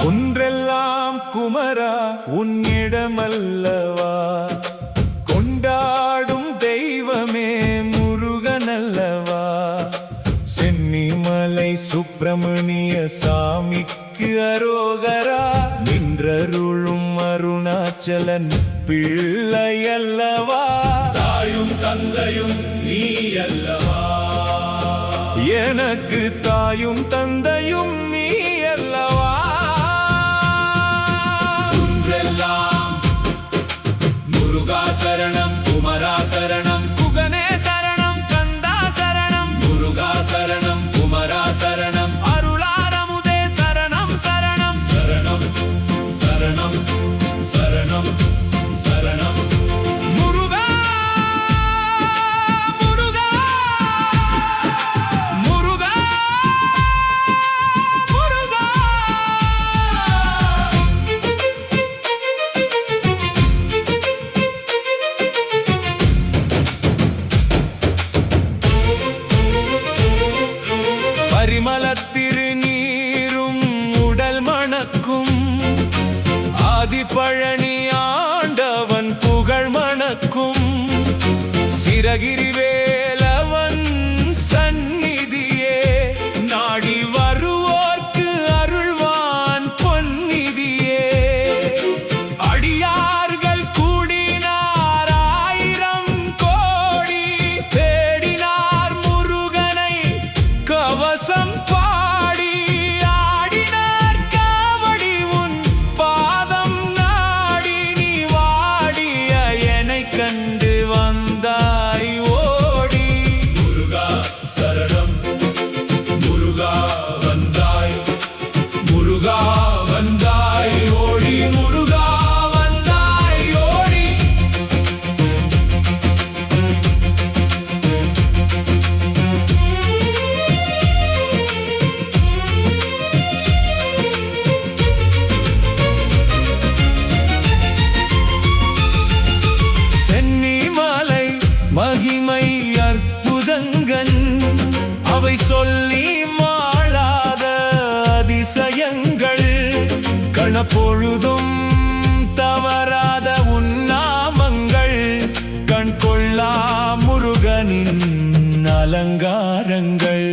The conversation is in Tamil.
ஒன்றெல்லாம் குமரா உன்னிடமல்லவா, கொண்டாடும் தெய்வமே முருகனல்லவா. சென்னிமலை சுப்பிரமணிய சாமிக்கு அரோகரா, நின்றருளும் அருணாச்சலன் பிள்ளையல்லவா. தாயும் தந்தையும் நீ அல்லவா, எனக்கு தாயும் தந்தையும் நீ அல்லவா. முருகா சரணம், குமரா சரணம், குகனே சரணம், கந்தா சரணம். முருகா சரணம், குமரா சரணம், அருளாரமுதே சரணம் சரணம் சரணம் சரணம் சரணம் சரணம். முருகா முருகா முருகா முருகா. பரிமளத்திரு நீரும் உடல் மணக்கும், ஆதிபழனி ஆண்டவன் புகழ் மணக்கும். சிரகிரி வேலவன் சந்நிதியே, நாடி வருவோர்க்கு அருள்வான் பொன்னிதியே. அடியார்கள் கூடினார் ஆயிரம் கோடி, தேடினார் முருகனை கவசம் பாடி. ஆடினார் காவடி உன் பாதம் நாடி, நீ வாடிய என்னை கண்டு வந்தாய் ஓடி. முருகா சரணம், முருகா வந்தாய், முருகா வந்தாய் ஓடி, முருகா வந்தாய் ஓடி. சென்னிமலை மகிமை அற்புதங்கள், அவை சொல்லி மாளாத அதிசயங்கள். கணப்பொழுதும் தவறாத உன்னாமங்கள், கண் கொள்ளா முருகனின் அலங்காரங்கள்.